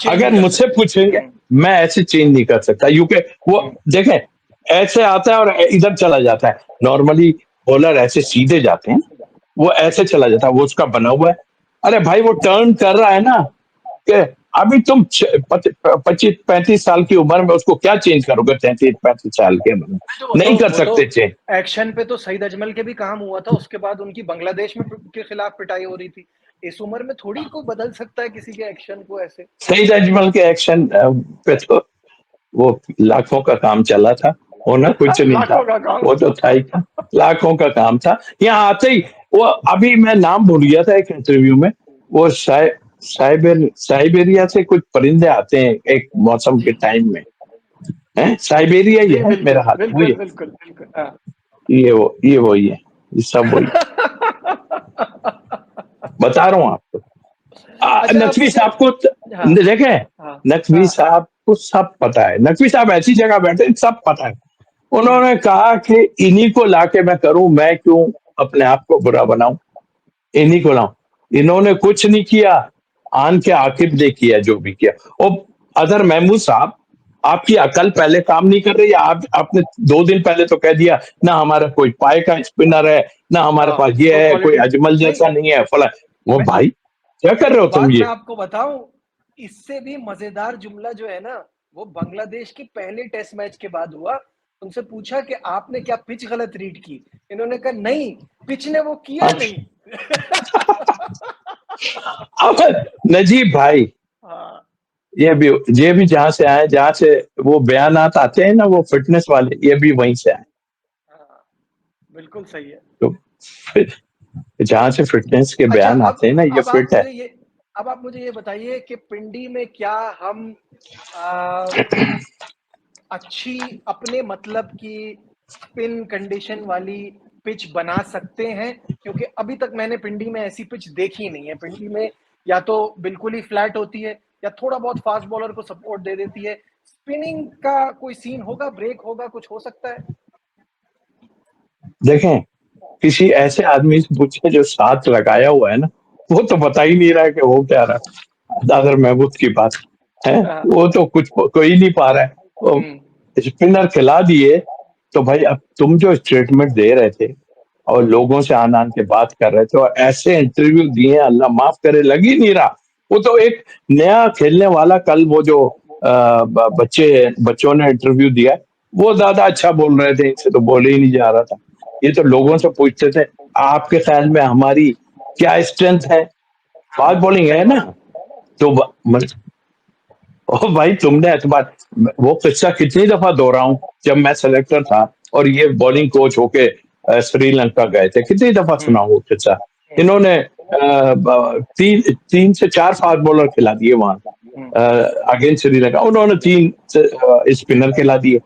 अगर मुझसे पूछेंगे, मैं ऐसे चेंज नहीं कर सकता, क्योंकि वो देखें ऐसे आता है और इधर चला जाता है। नॉर्मली बॉलर ऐसे सीधे जाते हैं, वो ऐसे चला जाता है, वो उसका बना हुआ है। अरे भाई वो टर्न कर रहा है ना, कि अभी तुम 25-35 साल की उम्र में उसको क्या चेंज करोगे? 33-35 साल के उम्र में नहीं कर सकते चेंज। एक्शन पे तो सईद अजमल के भी काम हुआ था, उसके बाद उनकी बांग्लादेश में के खिलाफ पिटाई हो रही थी। इस उम्र में थोड़ी को बदल सकता है किसी के एक्शन को ऐसे। सईद अजमल के एक्शन पे तो वो लाखों का काम चला था, होना कुछ नहीं था, वो तो था ही था, लाखों का काम था। यहाँ आते ही वो, अभी मैं नाम भूल गया था एक इंटरव्यू में, वो साइबेरिया से कुछ परिंदे आते हैं एक मौसम के टाइम में, है साइबेरिया ही है मेरा हाथ, वही है। बिल्कुल। ये वही है, ये सब वही बता रहा हूँ आपको। अच्छा, नकवी साहब को देखे, नकवी साहब को सब पता है, नकवी साहब ऐसी जगह बैठे सब पता है। उन्होंने कहा कि इन्हीं को लाके मैं करूं, मैं क्यों अपने आप को बुरा बनाऊं, इन्हीं को लाऊं। इन्होंने कुछ नहीं किया, आन के आकिब ने किया जो भी किया। और अदर महमूद साहब, आपकी अकल पहले काम नहीं कर रही है। आपने 2 दिन पहले तो कह दिया ना हमारा कोई पाए का स्पिनर है, ना हमारे पास ये है, कोई अजमल जैसा नहीं है फला। वो भाई क्या कर रहे हो तुम? ये मैं आपको बताऊं, इससे भी मजेदार जुमला जो है ना, वो बांग्लादेश के पहले टेस्ट मैच के बाद हुआ। उनसे पूछा कि आपने क्या पिच गलत रीड की? इन्होंने कहा नहीं, पिच ने वो किया नहीं। अब नजीब भाई, ये भी जहाँ से आए, जहाँ से वो बयानात आते हैं ना, वो फिटनेस वाले, ये भी वहीं से आए। हाँ, बिल्कुल सही है। तो फिर जहाँ से फिटनेस के अच्छा, बयान आते हैं ना, ये अब आप फिट है। मुझे ये अब आप मुझे ये बताइए कि पिंडी में क्या हम आ, अच्छी अपने मतलब की स्पिन कंडीशन वाली पिच बना सकते हैं? क्योंकि अभी तक मैंने पिंडी में ऐसी पिच देखी नहीं है। पिंडी में या तो बिल्कुल ही फ्लैट होती है या थोड़ा बहुत फास्ट बॉलर को सपोर्ट दे देती है। स्पिनिंग का कोई सीन होगा, ब्रेक होगा, कुछ हो सकता है? देखें, किसी ऐसे आदमी से पूछे जो साथ लगाया हुआ है ना, वो तो बता ही नहीं रहा है कि हो क्या रहा है। दादर महमूद की बात है, हाँ। वो तो कुछ कोई नहीं पा रहा है। वो हम्म। स्पिनर खिला दिए, तो भाई अब तुम जो स्टेटमेंट दे रहे थे और लोगों से आन आन के बात कर रहे थे और ऐसे इंटरव्यू दिए, अल्लाह माफ करे, लग ही नहीं रहा। वो तो एक नया खेलने वाला, कल वो जो बच्चों ने इंटरव्यू दिया, वो ज्यादा अच्छा बोल रहे थे, इनसे तो बोले ही नहीं जा रहा था। ये तो लोगों से पूछते थे, आपके ख्याल में हमारी क्या स्ट्रेंथ है? फास्ट हाँ, बॉलिंग सही है बात ना। है। तो ओ भाई, तुमने एतबार, वो किस्सा कितनी दफा दोहराऊं, जब मैं सेलेक्टर था और ये बॉलिंग कोच होके श्रीलंका गए थे, कितनी दफा हम्म। सुनाऊं वो किस्सा। हम्म। इन्होंने तीन तीन से चार फास्ट बॉलर खिला दिए वहां हम्म। अगेंस्ट श्रीलंका, उन्होंने तीन स्पिनर खिला दिए।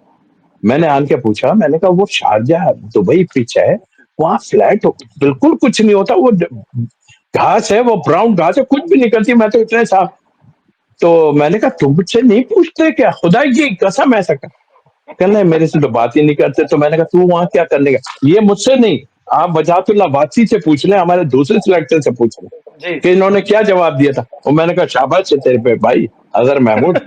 मैंने आन के पूछा, मैंने कहा वो शारजा दुबई पिच है, वहां फ्लैट बिल्कुल कुछ नहीं होता, वो घास है, वो ब्राउन घास है, कुछ भी नहीं करती, मैं तो इतने साफ। तो मैंने कहा तुम मुझसे नहीं पूछते क्या, खुदा की कसम, ऐसा कर। कहना है मेरे से तो बात ही नहीं करते। तो मैंने कहा तू वहां क्या करने का, ये मुझसे नहीं, आप वजातुल्ला वासी से पूछ ले, हमारे दूसरे सिलेक्टर से पूछ ले जी। कि इन्होंने क्या जवाब दिया था। और मैंने कहा शाबाश है तेरे पे भाई, अगर महमूद,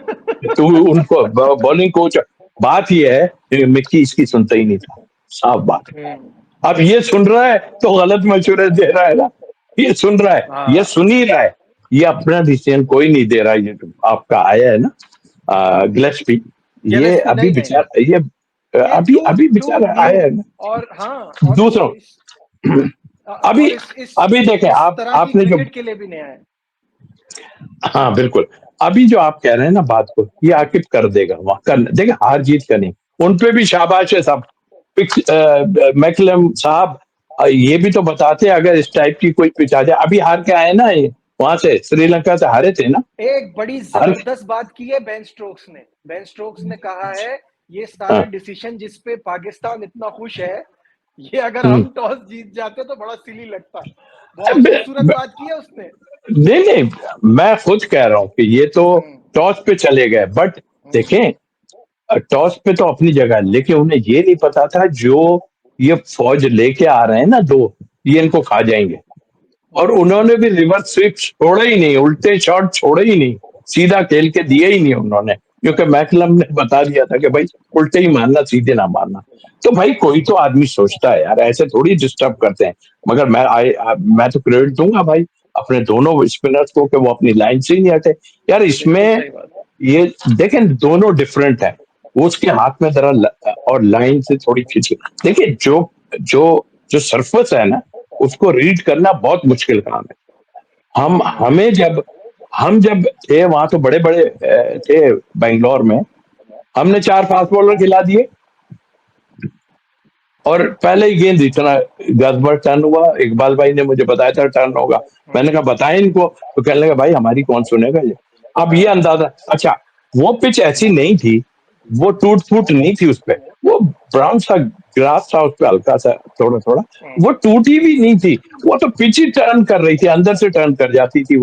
तू उनको बॉलिंग कोच। बात ये है कि मिक्की इसकी सुनता ही नहीं था, साफ बात है। हम्म। अब ये सुन रहा है तो गलत मशवरे दे रहा है ना, ये सुन रहा है, ये हाँ। सुन ही रहा है। ये अपना डिसीजन कोई नहीं दे रहा है। ये जो आपका आया है ना गिलेस्पी, ये गिलेस्पी, अभी नहीं नहीं, विचार, ये ये अभी टू अभी टू विचार न्यू। आया है ना और हाँ, और दूसरों। अभी और अभी देखें, इस आप तरह की आपने जो, क्रिकेट के लिए भी नया है। हाँ बिल्कुल, अभी जो आप कह रहे हैं ना बात को, ये आकिब कर देगा, वहां कर देगा, हार जीत का नहीं। उन पे भी शाबाश है सब। मैकलम साहब, ये भी तो बताते हैं, अगर इस टाइप की कोई पिच आ जाए, अभी हार के आए ना ये, वहां से श्रीलंका से हारे थे ना। एक बड़ी हार, जबरदस्त बात की है बेन स्टोक्स ने कहा है, ये सारा हाँ, डिसीजन जिस पे पाकिस्तान इतना खुश है, ये अगर हम्म। हम टॉस जीत जाते तो बड़ा सिली लगता। बहुत खूबसूरत बात की है उसने। नहीं नहीं, मैं खुद कह रहा हूं कि ये तो हम्म। टॉस पे चले गए, बट हम्म। देखें, टॉस पे तो अपनी जगह है, लेकिन उन्हें ये नहीं पता था जो ये फौज लेके आ रहे हैं ना दो, ये इनको खा जाएंगे। और हम्म। उन्होंने भी रिवर्स स्विप छोड़े ही नहीं, उल्टे शॉट छोड़े ही नहीं, सीधा खेल के दिए ही नहीं उन्होंने, क्योंकि मैकलम ने बता दिया था कि भाई उल्टे ही मारना, सीधे ना मारना। तो भाई कोई तो आदमी सोचता है यार, ऐसे थोड़ी डिस्टर्ब करते हैं। मगर मैं तो क्रेडिट दूंगा भाई अपने दोनों स्पिनर्स को कि वो अपनी लाइन से ही नहीं हटे। यार बिल्कुल इसमें सही बात है। ये देखें, दोनों डिफरेंट है। वो उसके हाथ में जरा और लाइन से थोड़ी खींची। देखिए, जो जो सरफेस है ना, उसको रीड करना बहुत मुश्किल काम है। हम हम्म। हमें जब हम जब थे वहां, तो बड़े बड़े थे बेंगलोर में, हमने चार फास्ट बॉलर खिला दिए और पहले ही गेंद इतना 10 बार टर्न हुआ। इकबाल भाई ने मुझे बताया था टर्न होगा। मैंने कहा बताएं इनको, तो कहने लगा भाई हमारी कौन सुनेगा ये। अब ये हाँ। अंदाजा, अच्छा, वो पिच ऐसी नहीं थी, वो टूट फूट नहीं थी उस पे, वो ब्राउन सा ग्रास था उस पे, हल्का सा थोड़ा थोड़ा, हम्म। वो टूटी भी नहीं थी। वो तो पिच ही टर्न कर रही थी, अंदर से टर्न कर जाती थी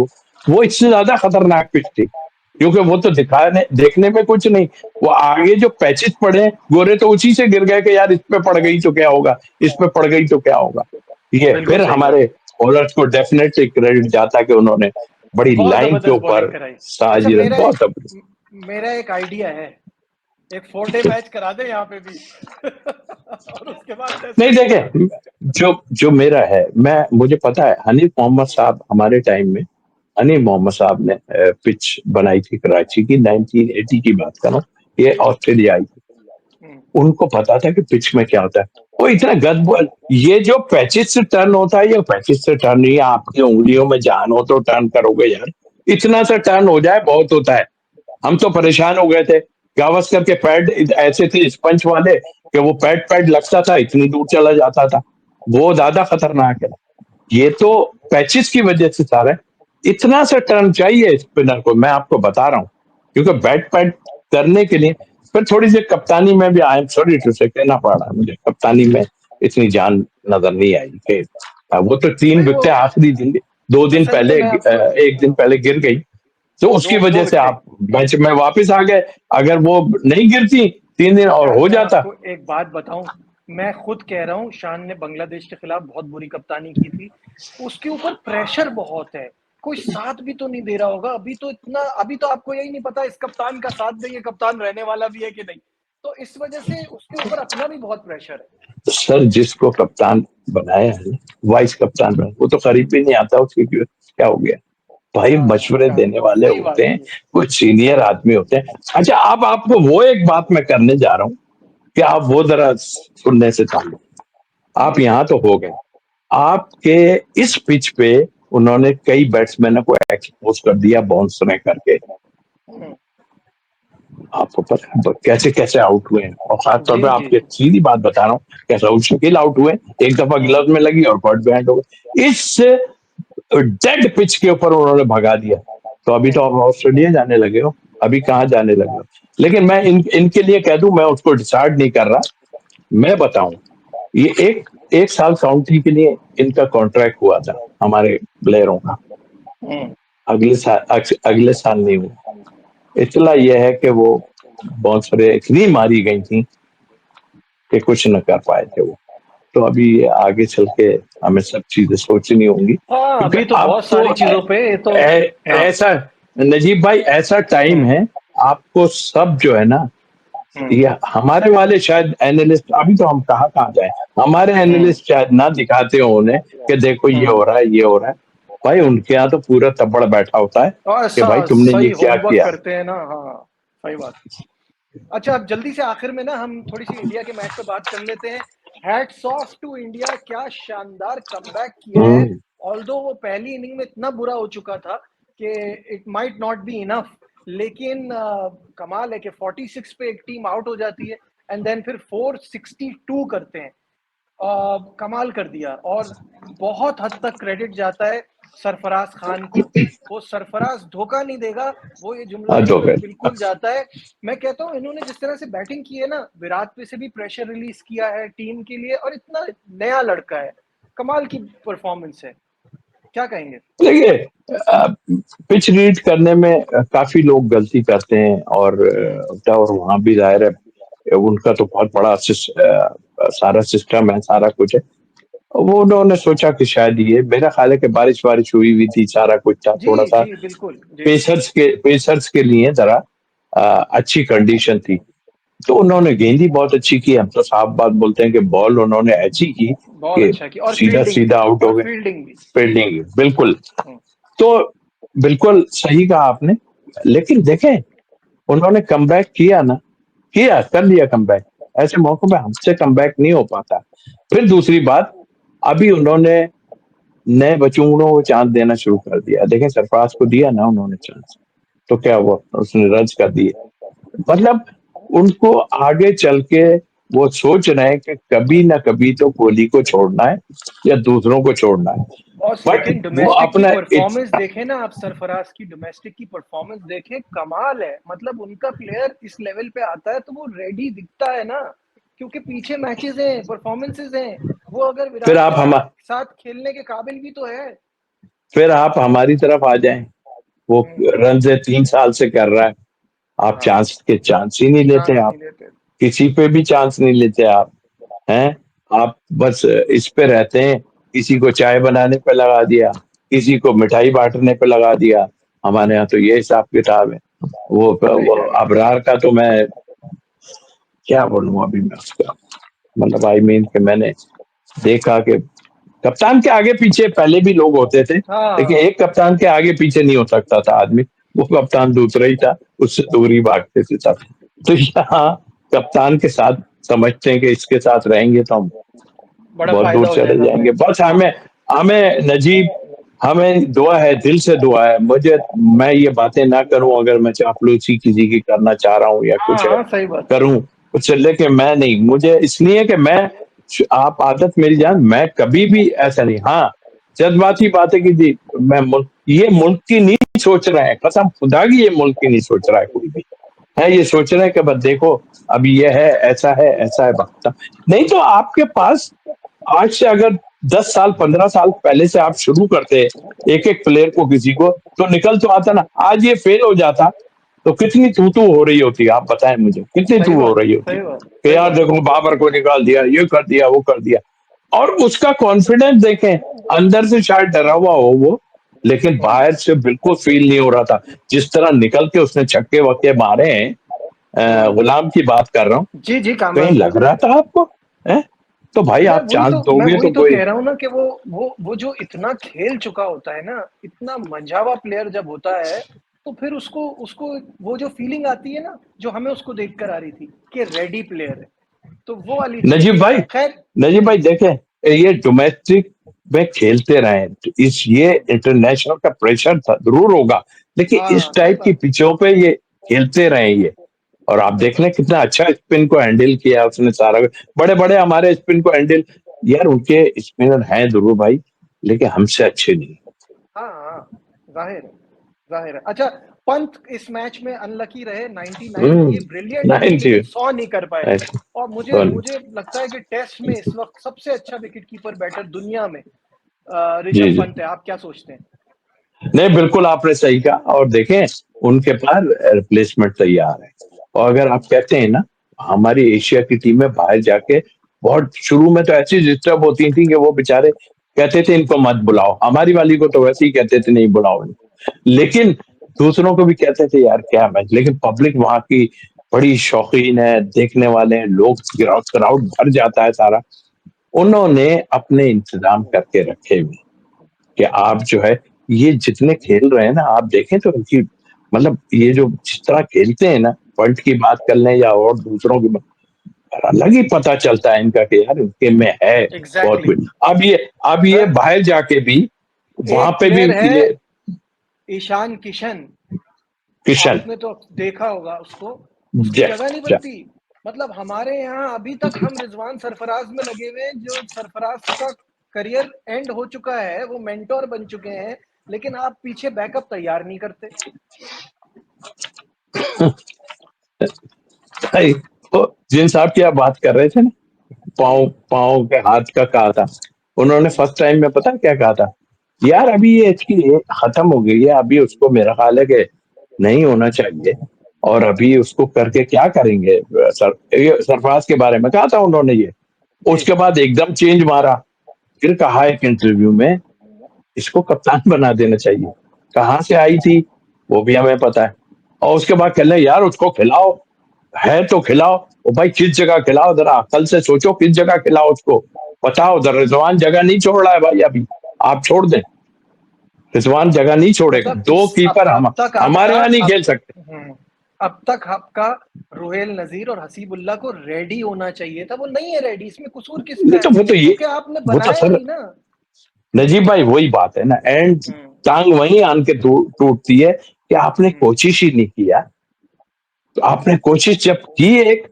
वो इससे ज्यादा खतरनाक पिच थी, क्योंकि वो तो दिखाने देखने में कुछ नहीं, वो आगे जो पैचेस पड़े गोरे तो उसी से गिर गए कि यार इस पे पड़ गई तो क्या होगा, इस पे पड़ गई तो क्या होगा। ये बिल्कुल फिर सही बात हमारे है। बॉलर्स को डेफिनेटली क्रेडिट जाता कि उन्होंने बड़ी बहुत लाइन के जबरदस्त बॉलिंग ऊपर कराई। अच्छा, साजिश, बहुत जबरदस्त। मेरा एक आइडिया है, एक 4 डे मैच करा दे यहाँ पे भी और उसके बाद टेस्ट नहीं क्रिकेट। देखे, जो जो मेरा है, मैं मुझे पता है, हनीफ मोहम्मद साहब हमारे टाइम में, हनीफ मोहम्मद साहब ने पिच बनाई थी कराची की, 1980 की बात कर रहा हूँ। ये ऑस्ट्रेलिया आई थी, हम्म। उनको पता था कि पिच में क्या होता है। वो इतना गद बॉल, ये जो पैचिस से टर्न होता है, ये पैचिस से टर्न नहीं है, आपकी उंगलियों में जान हो तो टर्न करोगे यार, इतना सा टर्न हो जाए बहुत होता है। हम तो परेशान हो गए थे। गावस्कर के पैड ऐसे थे स्पंज वाले कि वो पैड पैड लगता था, इतनी दूर चला जाता था। वो ज्यादा खतरनाक है। ये तो पैचेस की वजह से सारा है। इतना सा टर्न चाहिए स्पिनर को, मैं आपको बता रहा हूँ, क्योंकि बैट पैट करने के लिए फिर थोड़ी सी कप्तानी में भी, आई एम सॉरी टू से कहना पड़ रहा है मुझे, कप्तानी में इतनी जान नजर नहीं आई कि वो तो 3 भाई वो विकेटें आखिरी दिन, 2 दिन असल में पहले, मैं आपको 1 दिन पहले गिर गई, तो उसकी दो वजह से विकेटें आप मैच में वापस आ गए। अगर वो नहीं गिरती 3 दिन और यार, हो मैं जाता। आपको एक बात बताऊं, मैं खुद कह रहा हूं, शान ने बांग्लादेश के खिलाफ बहुत बुरी कप्तानी की थी। उसके ऊपर प्रेशर बहुत है, कोई साथ भी तो नहीं दे रहा होगा अभी। तो इतना, अभी तो आपको यही नहीं पता इस कप्तान का साथ देंगे, कप्तान रहने वाला भी है कि नहीं। तो इस वजह से उसके ऊपर अपना भी बहुत प्रेशर है। सर जिसको कप्तान बनाया है, वाइस कप्तान बनाया, वो तो करीब भी नहीं आता उसके, क्या हो गया भाई, हाँ मशवरे क्या, देने वाले सही होते बात हैं, है। कुछ सीनियर सही आदमी होते हैं। अच्छा, अब आपको वो एक बात मैं करने जा रहा हूँ कि आप वो जरा सुनने से ताल्लुक, आप हम्म, यहाँ तो हो गए, आपके इस पिच पे उन्होंने कई बैट्समैनों को एक्सपोज कर दिया बाउंस में करके। हम्म, आपको पता है कैसे कैसे आउट हुए हैं, और खासतौर जी पे जी आपके जी। सीधी बात बता रहा हूँ, कैसे राहुल शकील आउट हुए, एक दफा हम्म, ग्लव में लगी और बर्ड बैंड हो गए, इस डेड पिच के ऊपर उन्होंने भगा दिया। तो अभी तो हम्म, आप ऑस्ट्रेलिया जाने लगे हो, अभी कहाँ जाने लगे हो। लेकिन मैं इनके लिए कह दूं, मैं उसको डिसाइड नहीं कर रहा, मैं बताऊं, ये एक एक साल काउंटी के लिए इनका कॉन्ट्रैक्ट हुआ था हमारे प्लेयरों का, हम्म, अगले साल नहीं हुआ। इतना यह है कि वो बाउंसरें इतनी मारी गई थी कि कुछ न कर पाए थे वो। तो अभी आगे चल के हमें सब चीजें सोचनी होंगी, हाँ क्योंकि अभी तो अब बहुत तो सारी चीजों पे ये तो। हाँ। ऐसा, नजीब भाई ऐसा टाइम हम्म, है, आपको सब जो है ना, हम्म, ये हमारे वाले शायद एनालिस्ट, अभी तो हम कहाँ कहाँ जाए, हमारे हम्म, एनालिस्ट शायद ना दिखाते हो उन्हें कि देखो ये हम्म। हो रहा है, ये हो रहा है। भाई उनके यहाँ तो पूरा तब्बड़ बैठा होता है और कि भाई तुमने ये सही क्या होमवर्क किया। करते हैं ना, हाँ। सही बात। अच्छा, अब जल्दी से आखिर में ना हम थोड़ी सी इंडिया के मैच पे बात कर लेते हैं। हैट्स ऑफ टू इंडिया, क्या शानदार कमबैक किया है। हम्म। ऑल्दो वो पहली इनिंग में इतना बुरा हो चुका था कि it might not be enough, लेकिन कमाल है कि 46 पे एक टीम आउट हो जाती है एंड देन फिर 462 करते हैं। कमाल कर दिया। और बहुत हद तक क्रेडिट जाता है सरफराज खान को। वो सरफराज धोखा नहीं देगा, वो ये जुमला हद इस हो पे गए। बिल्कुल जाता है। मैं कहता हूँ इन्होंने जिस तरह से बैटिंग की है ना, विराट पे से भी प्रेशर रिलीज किया है टीम के लिए, और इतना नया लड़का है, कमाल की परफॉर्मेंस है। क्या कहेंगे? देखिए, पिच रीड करने में काफी लोग गलती करते हैं, हम्म, और वहां भी जाहिर है उनका तो बहुत बड़ा सारा सिस्टम है, सारा कुछ है। वो उन्होंने सोचा कि शायद ये, मेरा ख्याल है कि बारिश बारिश हुई हुई थी, सारा कुछ था, जी थोड़ा सा जी बिल्कुल जी। पेसर्स के लिए जरा अच्छी कंडीशन थी, तो उन्होंने गेंद ही बहुत अच्छी की। हम तो साफ बात बोलते हैं कि बॉल उन्होंने ऐसी की बहुत कि अच्छा की, और सीधा फील्डिंग सीधा भी, आउट हो और गए। फील्डिंग भी। फील्डिंग बिल्कुल। हम्म, तो बिल्कुल सही कहा आपने। लेकिन देखें, उन्होंने कमबैक किया ना, किया, कर लिया कमबैक। ऐसे मौकों में हमसे कमबैक नहीं हो पाता। फिर दूसरी बात, अभी उन्होंने नए बच्चों को चांस देना शुरू कर दिया। देखें, सरफराज को दिया ना उन्होंने चांस, तो क्या हुआ, उसने रन कर दिए। मतलब उनको आगे चल के वो सोच रहे हैं कि कभी ना कभी तो कोहली को छोड़ना है या दूसरों को छोड़ना है। और बट लेकिन वो डोमेस्टिक की अपना परफॉर्मेंस देखें ना आप, सरफराज की डोमेस्टिक की परफॉर्मेंस देखें, कमाल है। मतलब उनका प्लेयर इस लेवल पे आता है तो वो रेडी दिखता है ना, क्योंकि पीछे मैचेस हैं, परफॉर्मेंसेस हैं। वो अगर फिर विराट के आप हम साथ साथ खेलने के काबिल भी तो है। फिर आप हमारी तरफ आ जाएं, वो हम्म, रन से 3 साल से कर रहा है, आप हाँ, चांस ही नहीं लेते चांस आप, नहीं लेते। किसी पे भी चांस नहीं लेते आप, हैं। आप बस इस पे रहते हैं, किसी को चाय बनाने पे लगा दिया, किसी को मिठाई बांटने पे लगा दिया। हमारे यहाँ तो ये हिसाब किताब है। सही वो कह रहे हैं। अबरार का तो मैं क्या बोलूं अभी मैं उसका, मतलब आई मीन कि मैंने देखा कि कप्तान के आगे पीछे पहले भी लोग होते थे, लेकिन हाँ, एक कप्तान के आगे पीछे नहीं हो सकता था आदमी, वो कप्तान दूसरा ही था, उससे दूर ही भागते थे सब। तो यहाँ कप्तान के साथ समझते हैं कि इसके साथ रहेंगे तो हम बड़ा बहुत फायदा दूर हो चले जाएगा हमें। जाएंगे। बस हमें हमें नजीब हमें दुआ है, दिल से दुआ है। मैं ये बातें ना करूं अगर मैं चापलूसी किसी की करना चाह रहा हूं या हाँ कुछ है हाँ, सही बात। करूं कुछ, लेकिन मैं नहीं, मुझे इसलिए कि मैं आप आदत मेरी जान, मैं कभी भी ऐसा नहीं। हाँ, जज्बाती बातें की थी मैं, ये मुल्क की नहीं सोच रहे हैं, कसम खुदा की ये मुल्क की नहीं सोच रहा है कोई भी, है ये सोच रहे हैं कि बस देखो अभी ये है ऐसा है वक्त। नहीं तो आपके पास आज से अगर 10 साल 15 साल पहले से आप शुरू करते एक एक प्लेयर को किसी को, तो निकल तो आता ना। आज ये फेल हो जाता तो कितनी तू तू हो रही होती, आप बताएं मुझे कितनी सही तू हो बात, रही होती सही बात, कि सही यार बात। देखो बाबर को निकाल दिया, ये कर दिया वो कर दिया। और उसका कॉन्फिडेंस देखें, अंदर से शायद डरा हुआ हो वो, लेकिन बाहर से बिल्कुल फील नहीं हो रहा था। जिस तरह निकल के उसने छक्के वक्के मारे हैं, गुलाम की बात कर रहा हूँ, जी जी, कहीं कामरान भाई। लग रहा था आपको? है तो भाई आप चांस मैं दोगे वही तो तो कोई। कह रहा हूँ ना कि वो जो इतना खेल चुका होता है ना, इतना मंझावा प्लेयर जब होता है, तो फिर उसको उसको वो जो फीलिंग आती है ना, जो हमें उसको देख कर आ रही थी कि रेडी प्लेयर है, तो वो वाली चीज नजीब थी। भाई, खैर। नजीब भाई देखें, ये डोमेस्टिक में खेलते रहे तो इस ये इंटरनेशनल का प्रेशर था जरूर होगा, लेकिन इस हाँ, सही टाइप की बात, पिचों पे ये खेलते रहे ये। और आप सही देख लें बात। कितना अच्छा स्पिन को हैंडल किया उसने सारा। बड़े बड़े हमारे स्पिन को हैंडल, यार उनके स्पिनर हैं जरूर भाई, लेकिन हमसे अच्छे नहीं। हाँ हाँ, जाहिर है, जाहिर है। अच्छा, पंत इस मैच में अनलकी रहे, 99 हम्म, किए, ब्रिलियंट किए, 90। लेकिन 100 नहीं कर पाए। और मुझे सॉरी। मुझे लगता है कि टेस्ट में इस वक्त सबसे अच्छा विकेट कीपर बैटर दुनिया में जी ऋषभ जी, पंत है। आप क्या सोचते हैं? नहीं बिल्कुल आपने सही कहा। और देखें, उनके पास रिप्लेसमेंट तैयार है। और अगर आप कहते हैं ना, हमारी एशिया की टीमें बाहर जाके बहुत शुरू में तो ऐसी डिस्टर्ब होती थी कि वो बेचारे कहते थे इनको मत बुलाओ, हमारी वाली को तो वैसे ही कहते थे नहीं बुलाओ इनको। लेकिन दूसरों को भी कहते थे यार क्या मैच, लेकिन पब्लिक वहां की बड़ी शौकीन है, देखने वाले हैं लोग, क्राउड भर जाता है सारा। उन्होंने अपने इंतजाम करके रखे हुए कि आप जो है ये जितने खेल रहे हैं ना, आप देखें तो इनकी मतलब ये जो जिस तरह खेलते हैं ना, पॉइंट की बात कर लें या और दूसरों की बात, अलग ही पता चलता है इनका कि यार इनके में है बहुत एग्जैक्टली कुछ। अब ये सर। बाहर जाके भी वहां एक पे भी प्लेयर है, ये ईशान किशन। किशन, आपने तो देखा होगा उसको, उसकी जय जगह नहीं जय। बनती। मतलब हमारे यहाँ अभी तक हम रिजवान सरफराज में लगे हुए हैं, जो सरफराज का करियर एंड हो चुका है, वो मेंटोर बन चुके हैं, लेकिन आप पीछे बैकअप तैयार नहीं करते। भाई, तो जिन साहब की आप बात कर रहे थे ना, पाँव पाँव के हाथ का कहा था, उन्होंने फर्स्ट टाइम में पता है क्या कहा था? यार अभी ये इसकी खत्म हो गई है, अभी उसको मेरा ख्याल है कि नहीं होना चाहिए। और अभी उसको करके क्या करेंगे? ये सरफराज के बारे में कहा था उन्होंने ये। जी। उसके बाद एकदम चेंज मारा। फिर कहा एक इंटरव्यू में इसको कप्तान बना देना चाहिए। कहाँ से आई थी वो भी हमें पता है। और उसके बाद कह रहे यार उसको खिलाओ, है तो खिलाओ। ओ भाई किस जगह खिलाओ, जरा अकल से सोचो, किस जगह खिलाओ उसको, बताओ। जरा रिजवान जगह नहीं छोड़ रहा है भाई अभी, आप छोड़ दें। रिजवान जगह नहीं छोड़ेगा, मतलब दो इस कीपर अब तक हमारे आपका यहाँ नहीं अब खेल सकते। हम्म, अब तक आपका रुहेल नजीर और हसीबुल्ला को रेडी होना चाहिए था, वो नहीं है रेडी। इसमें कसूर किसका नहीं है? तो क्योंकि आपने वो तो बनाया सर नहीं ना। नजीब भाई वही बात है ना, एंड हम्म टांग वहीं आन के टूटती है कि आपने हम्म कोशिश ही नहीं किया। तो आपने कोशिश जब की एक,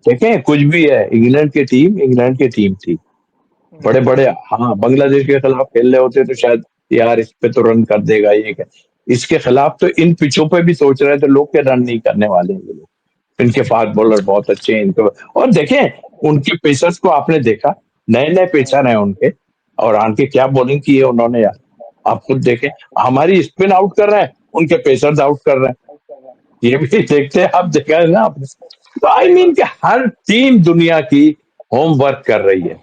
देखें कुछ भी है, इंग्लैंड की टीम थी, बड़े हम्म, बड़े, हाँ बांग्लादेश के खिलाफ खेल रहे होते तो शायद यार इस पे तो रन कर देगा ये क्या। इसके खिलाफ तो इन पिचों पे भी सोच रहे थे लोग के रन नहीं करने वाले हैं ये लोग, इनके फास्ट बॉलर बहुत अच्छे हैं इनको। और देखें उनके पेसर्स को आपने देखा, नए नए पेसर हैं उनके, और आके क्या बॉलिंग की है उन्होंने यार। आप खुद देखें, हमारी स्पिन आउट कर रहे हैं, उनके पेसर्स आउट कर रहे हैं, ये भी देखते हैं आप, देखा है ना आपने? तो आई सही मीन बात कि है। हर टीम दुनिया की होमवर्क कर रही है।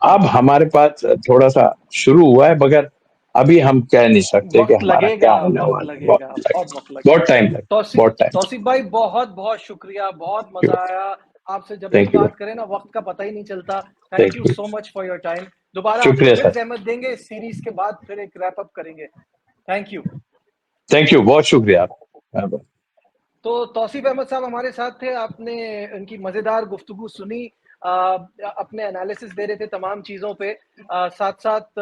अब हमारे पास थोड़ा सा शुरू हुआ है, मगर अभी हम कह नहीं सकते कि वक्त हमारा लगेगा, क्या होने वक्त वाला है। लगेगा, बहुत वक्त बहुत लगेगा। टाइम लगे, तौसीफ बहुत टाइम। तौसीफ भाई, बहुत बहुत शुक्रिया, बहुत मजा आया। आपसे जब भी थैंक यू, बात करें ना, वक्त का पता ही नहीं चलता। Thank thank you you, so much for your time. दोबारा आपसे शुक्रिया फिर सर। जहमत देंगे, इस सीरीज के बाद फिर एक रैप अप करेंगे। Thank you. थैंक यू, बहुत शुक्रिया तो तौसीफ अहमद साहब हमारे साथ थे, आपने उनकी मजेदार गुफ्तगू सुनी। अपने एनालिसिस दे रहे थे तमाम चीज़ों पे। साथ साथ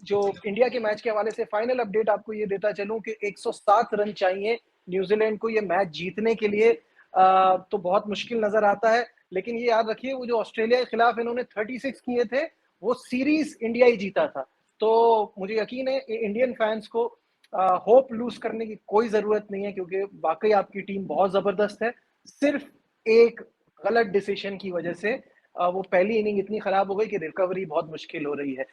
जो इंडिया के मैच के हवाले से फाइनल अपडेट आपको ये देता चलूं कि 107 रन चाहिए न्यूजीलैंड को ये मैच जीतने के लिए। तो बहुत मुश्किल नजर आता है, लेकिन ये याद रखिए वो जो ऑस्ट्रेलिया के खिलाफ इन्होंने 36 किए थे वो सीरीज इंडिया ही जीता था। तो मुझे यकीन है इंडियन फैंस को होप लूज करने की कोई जरूरत नहीं है, क्योंकि वाकई आपकी टीम बहुत जबरदस्त है। सिर्फ एक गलत डिसीजन की वजह से वो पहली इनिंग इतनी खराब हो गई कि रिकवरी बहुत मुश्किल हो रही है।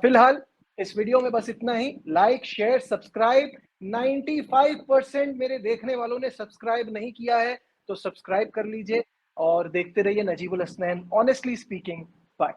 फिलहाल इस वीडियो में बस इतना ही। Like share subscribe. 95% मेरे देखने वालों ने सब्सक्राइब नहीं किया है, तो सब्सक्राइब कर लीजिए और देखते रहिए Najibul Hasnain honestly speaking. Bye.